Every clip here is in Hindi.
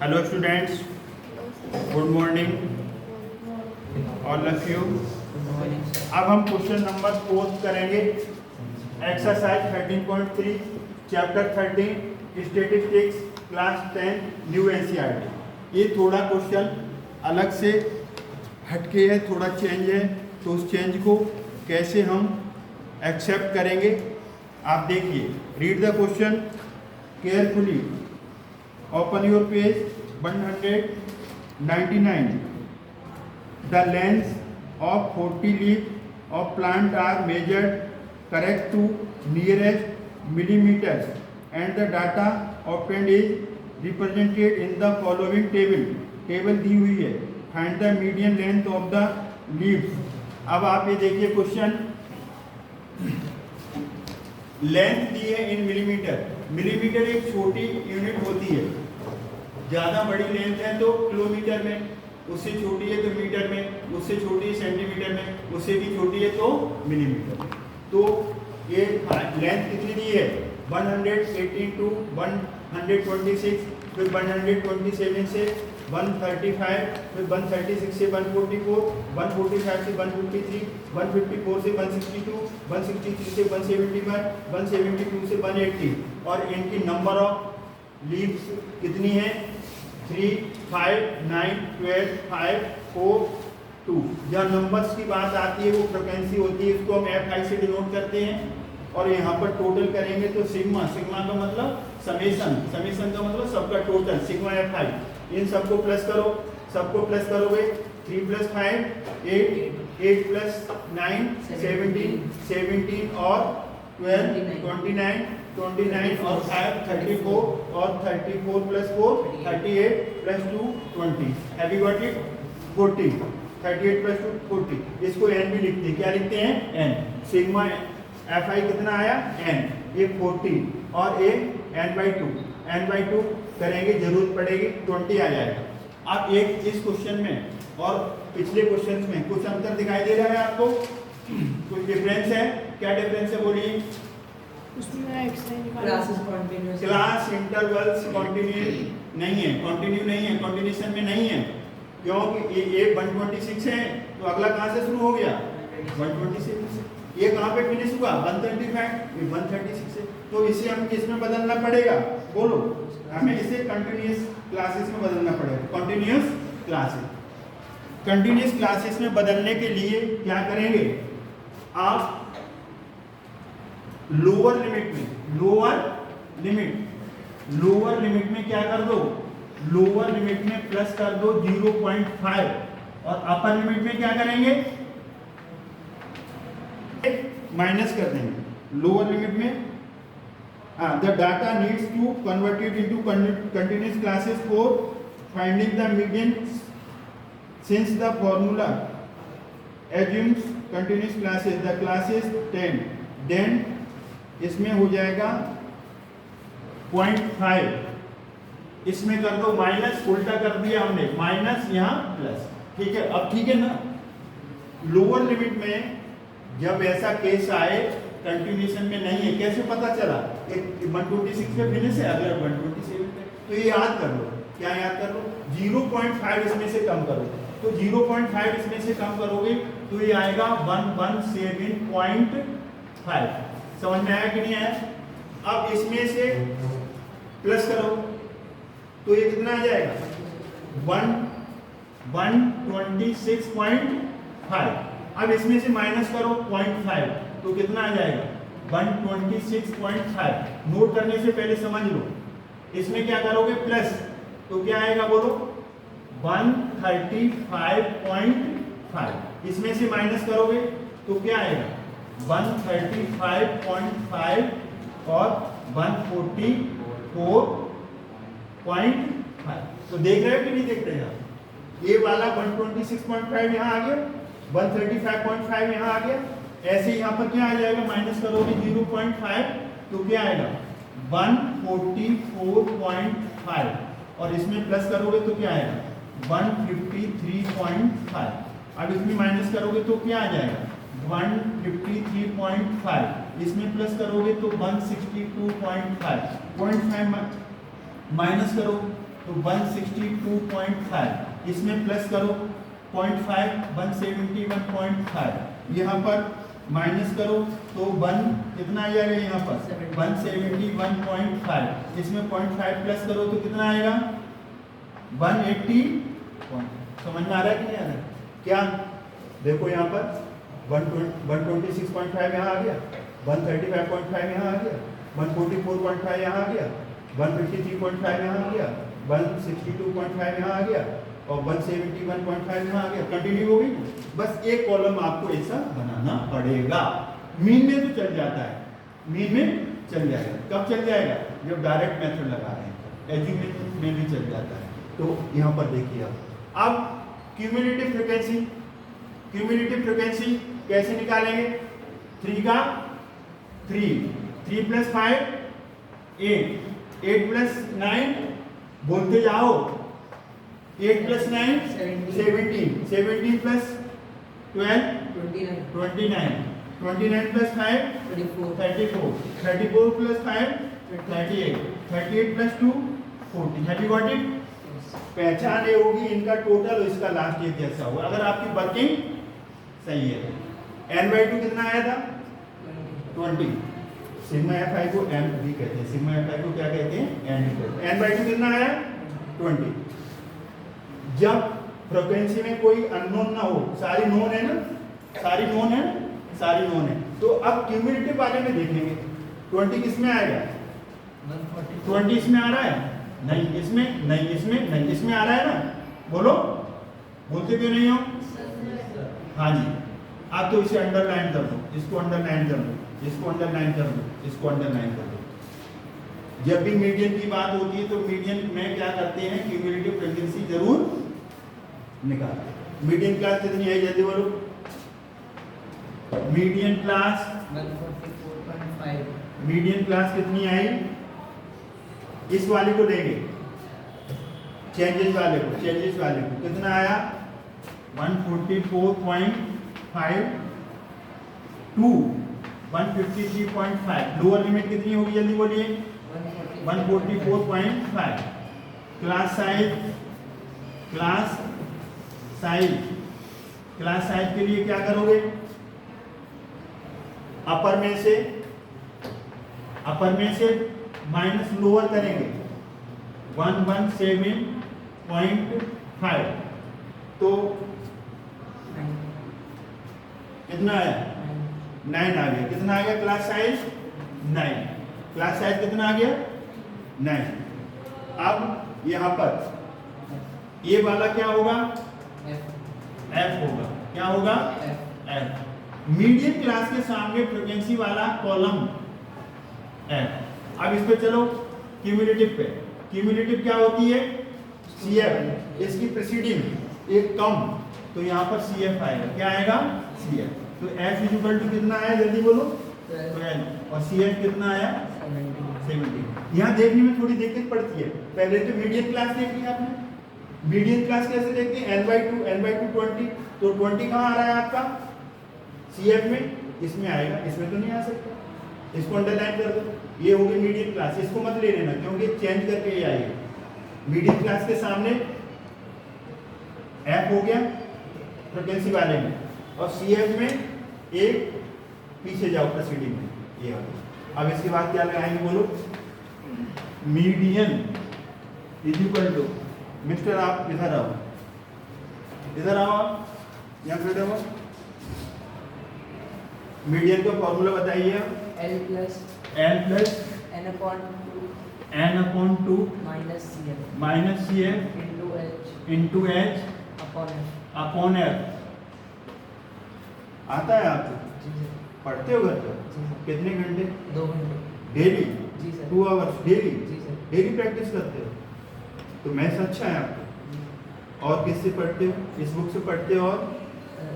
Hello students, good morning all of you. अब हम क्वेश्चन नंबर 4 करेंगे exercise 13.3 chapter 13 statistics class 10 new NCERT. ये थोड़ा क्वेश्चन अलग से हटके है, थोड़ा चेंज है, तो उस चेंज को कैसे हम एक्सेप्ट करेंगे आप देखिए। Read the question carefully. Open your page 199. The lengths of 40 leaves of plant are measured correct to nearest millimeters, and the data obtained is represented in the following table. Table दी हुई है। Find the median length of the leaves. अब आप ये देखिए क्वेश्चन, लेंथ दी है इन मिलीमीटर। मिलीमीटर एक छोटी यूनिट होती है, ज़्यादा बड़ी लेंथ है तो किलोमीटर में, उससे छोटी है तो मीटर में, उससे छोटी है सेंटीमीटर में, उससे भी छोटी है तो मिलीमीटर में। तो ये लेंथ कितनी दी है 118 टू 126, फिर 127 से 135, फिर 136 से 144, 145 से 153, 154 से 162, 163 से 171, 172 से 180। और इनकी नंबर ऑफ लीव्स कितनी है 3, 5, 9, 12, 5, 4, 2। जब नंबर्स की बात आती है वो फ्रिक्वेंसी होती है, इसको हम Fi से डिनोट करते हैं। और यहाँ पर टोटल करेंगे तो सिग्मा, सिग्मा का मतलब समेशन, समेशन का मतलब सबका टोटल सिग्मा Fi। इन सबको प्लस करो, सबको प्लस करोगे 3 + 5 8, 8 + 9 17, 17 और 12 29, 29 और 5 34, और 34 + 4 38 + 2 20। Have you got it? 40। 38 + 2 40। इसको n भी लिखते हैं, क्या लिखते हैं n। सिग्मा Fi कितना आया n, ये 40 और ये n/2, n/2 करेंगे जरूरत पड़ेगी 20 आ जाएगा। अब एक इस क्वेश्चन में और पिछले क्वेश्चन में कुछ अंतर दिखाई दे रहा है आपको? कुछ डिफरेंस है? क्या डिफरेंस है बोलिए? क्लास इंटरवल्स कंटिन्यू नहीं है, कंटिन्यू नहीं है, कंटिन्यूशन में नहीं है। क्योंकि ये 126 है तो अगला कहाँ से शुरू हो गया 127 से। ये कहाँ पे फिनिश हुआ 135, ये 136 है। तो इसे हम किसमें बदलना पड़ेगा बोलो? हमें इसे कंटिन्यूअस क्लासेस में बदलना पड़ेगा। कंटिन्यूअस क्लासेस, कंटिन्यूअस क्लासेस में बदलने के लिए क्या करेंगे आप? लोअर लिमिट में, लोअर लिमिट में क्या कर दो? लोअर लिमिट में प्लस कर दो 0.5, और अपर लिमिट में क्या करेंगे माइनस कर देंगे। लोअर लिमिट में the data needs to converted into continuous classes for finding the median since the formula assumes continuous classes the classes 10, then इसमें हो जाएगा 0.5, इसमें कर दो माइनस, उल्टा कर दिया हमने, माइनस यहाँ प्लस। ठीक है, अब ठीक है ना। लोअर लिमिट में जब ऐसा केस आए कंटिन्यूएशन में नहीं है, कैसे पता चला? एक 126 पे फिनिश है, अगला 127 पे, तो ये याद कर लो। क्या याद कर लो? 0.5 इसमें से कम करो, तो 0.5 इसमें से कम करोगे तो ये आएगा 117.5। समझ में आया कि नहीं आया? अब इसमें से प्लस करो तो ये कितना आ जाएगा 126.5। अब इसमें से माइनस करो 0.5 तो कितना आ जाएगा 126.5। नोट करने से पहले समझ लो, इसमें क्या करोगे प्लस तो क्या आएगा बोलो 135.5। इसमें से माइनस करोगे तो क्या आएगा 135.5 और 144.5। तो देख रहे हो कि नहीं देख रहे हैं? ये वाला 126.5 यहाँ आ गया, 135.5 यहाँ आ गया। ऐसे यहाँ पर क्या आ जाएगा? माइनस करोगे 0.5 तो क्या आएगा 144.5, और इसमें प्लस करोगे तो क्या आएगा 153.5। अब इसमें माइनस करोगे तो क्या आ जाएगा 153.5, इसमें प्लस करोगे तो 162.5 माइनस करो तो 162.5, इसमें प्लस करो 0.5, 171.5, यहाँ पर माइनस करो तो 1 कितना आ जाएगा, यहाँ पर 171.5, इसमें 0.5 प्लस करो तो कितना आएगा 180। समझ में आ रहा है कि नहीं आ रहा है? क्या देखो यहाँ पर 126.5 यहाँ आ गया, 135.5 यहाँ आ गया, 144.5 यहाँ आ गया, 153.5 यहाँ आ गया, 162.5 यहाँ आ गया और 171.5 यहाँ आ गया। कंटिन्यू हो गई। बस एक कॉलम आपको ऐसा बनाना पड़ेगा। मीन में तो चल जाता है, मीन में चल जाएगा। कब चल जाएगा? जब डायरेक्ट मेथड लगा रहे हैं। एज्यूमेशन में भी चल जाता है। तो यहाँ पर देखिए अब क्यूमुलेटिव फ्रीक्वेंसी, क्यूमुलेटिव फ्रीक्वेंसी कैसे निकालेंगे? 3 का 3 प्लस 5 8, 8 प्लस 9 बोलते जाओ, 8 plus 9 17, 17 plus 12 29, 29 plus 5 34, 34 plus 5 38, 38 plus 2 40। Have you got it? पहचान ये होगी इनका टोटल और इसका लास्ट एक जैसा होगा अगर आपकी वर्किंग सही है। n/2 कितना आया था? 20। सिग्मा fi को n भी कहते हैं, सिग्मा fi को क्या कहते हैं? n भी कहते हैं। n/2 कितना आया? 20। जब फ्रीक्वेंसी में कोई अननोन ना हो, सारी नोन है ना, सारी नोन है, सारी नोन है, तो अब क्यूमुलेटिव वाले में देखेंगे 20 किसमें आएगा? 20 इसमें आ रहा है? नहीं इसमें, नहीं इसमें, नहीं इसमें आ रहा है ना? बोलो, बोलते क्यों नहीं हो? हाँ जी। आप तो इसे अंडरलाइन कर दो, इसको अंडरलाइन कर दो, इसको अंडरलाइन कर दो, इसको अंडरलाइन कर दो। जब भी मीडियन की बात होती है तो मीडियन में क्या करते हैं? क्यूमुलेटिव फ्रीक्वेंसी जरूर निकालते हैं। मीडियन क्लास कितनी है? जल्दी बोलो। Median class 144.5। मीडियन क्लास कितनी आई? इस वाले को लेंगे, चेंजेस वाले को, चेंजेस वाले को कितना आया? 144.5 टू 153.5। लोअर लिमिट कितनी होगी? जल्दी बोलिए। 144.5। Class size, class size, class size के लिए क्या करोगे? अपर में से माइनस लोअर करेंगे 117.5। तो कितना आया? 9 आ गया। कितना आ गया क्लास साइज? 9। क्लास साइज कितना आ गया? 9। अब यहाँ पर ये वाला क्या होगा? F होगा। क्या होगा? F। मीडियन क्लास के सामने फ्रीक्वेंसी वाला कॉलम F। अब इस पे चलो क्यूमुलेटिव पे। क्यूमुलेटिव क्या होती है? CF। इसकी प्रीसीडिंग एक कम, तो यहाँ पर CF आएगा। क्या आएगा? CF। तो F इक्वल टू कितना आया? जल्दी बोलो। 12। और CF कितना आया? 17। यहाँ देखने में थोड़ी दिक्कत पड़ती है। पहले तो मीडियन क्लास देख ली आपने। मीडियन क्लास कैसे देखते हैं? n/2 20। तो 20 कहाँ आ रहा है आपका? CF में। इसमें आएगा, इसमें तो नहीं आ सकता। इसको अंडरलाइन कर दो। ये होगी मीडियन क्लास। इसको मत ले लेना क्योंकि चेंज करके ये आएगा। मीडियन क्लास के सामने F हो गया फ्रीक्वेंसी वाले में, और CF में एक पीछे जाओ प्रीसीडिंग में, ये वाला। अब इसके बाद क्या लगाएंगे? बोलो। Median is equal to, mister आप इधर आओ, इधर आओ, आप यहाँ खड़े हो। मीडियन का फॉर्मूला बताइए। L plus n upon 2 minus CF into H upon F। आता है आपको? पढ़ते हो घर पर? कितने घंटे? 2 घंटे डेली? जी सर। 2 hours daily? जी सर। डेली प्रैक्टिस करते हो? तो मैथ्स अच्छा है आपको। और किससे पढ़ते हो? इस बुक से पढ़ते हो? और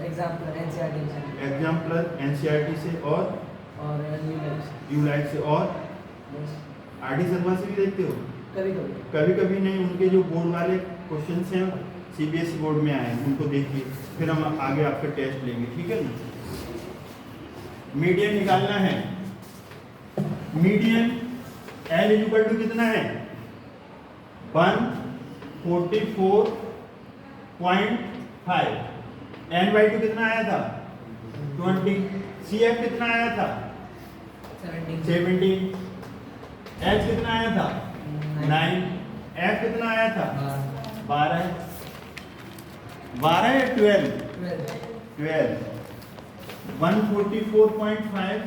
एग्जाम्पल NCERT से, एग्जाम्पल NCERT से, और यूलाइट से, और RD शर्मा से भी देखते हो? कभी कभी। कभी कभी नहीं, उनके जो बोर्ड वाले क्वेश्चंस हैं CBSE बोर्ड में आए हैं, उनको देखिए, फिर हम आगे आपका टेस्ट लेंगे। ठीक है ना? मीडियन निकालना है। मीडियन L इक्वल टू कितना है? 1 44.5। n/2 कितना आया था 20। CF कितना आया था 17। H कितना आया था 9। F कितना आया था 12 है। 12 या 12? 12। 144.5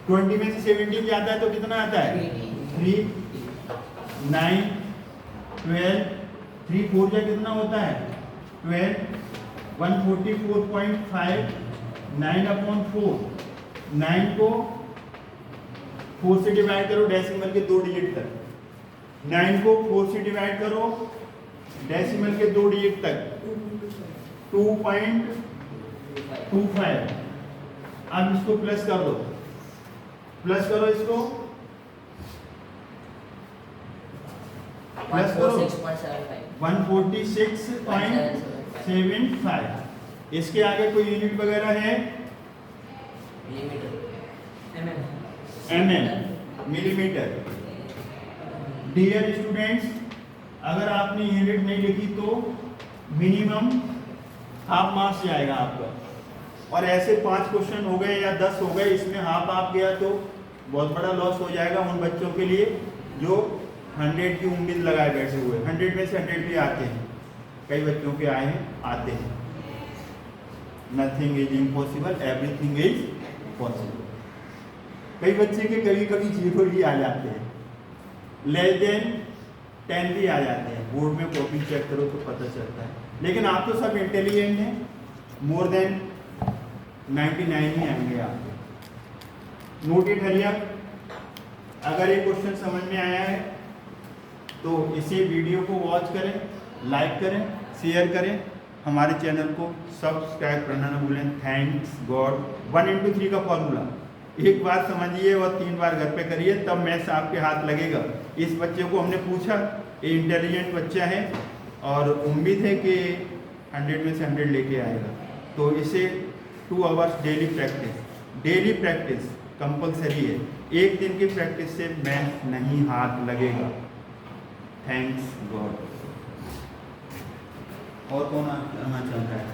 20 में से 17 जाता है तो कितना आता है 3। 9 12 3 4 जा कितना होता है 12। 144.5 9/4। 9 को 4 से डिवाइड करो डेसिमल के 2 डिजिट तक। 9 को 4 से डिवाइड करो डेसिमल के 2 डिजिट तक 2.25। अब इसको प्लस कर दो, प्लस करो इसको, प्लस करो 146.75। इसके आगे कोई यूनिट वगैरह है mm मिलीमीटर। डियर स्टूडेंट्स, अगर आपने यूनिट नहीं लिखी तो मिनिमम हाफ मार्क्स जाएगा आपका। और ऐसे 5 क्वेश्चन हो गए या 10 हो गए, इसमें हाफ आप गया तो बहुत बड़ा लॉस हो जाएगा उन बच्चों के लिए जो 100 की उम्मीद लगाए बैठे हुए। 100 में से 100 भी आते हैं, कई बच्चों के आए हैं, आते हैं। Nothing is impossible, everything is possible. कई बच्चे के कभी कभी 0 ही आ जाते हैं, लेस देन 10 भी आ जाते हैं। बोर्ड में कॉपी चेक करो तो पता चलता है। लेकिन आप तो सब इंटेलिजेंट हैं, मोर देन 99 ही आएंगे आपके। नोट इट हरिया। अगर ये क्वेश्चन समझ में आया है तो इसी वीडियो को वॉच करें, लाइक करें, शेयर करें, हमारे चैनल को सब्सक्राइब करना ना भूलें। Thanks God. 1 into 3 का फॉर्मूला एक बार समझिए और 3 बार घर पे करिए, तब मैथ्स आपके हाथ लगेगा। इस बच्चे को हमने पूछा, ये इंटेलिजेंट बच्चा है और उम्मीद है कि 100 में से 100 लेके आएगा। तो इसे 2 आवर्स डेली प्रैक्टिस कंपलसरी है। एक दिन की प्रैक्टिस से मैथ नहीं हाथ लगेगा। Thanks God. और कौन आना चाहता है?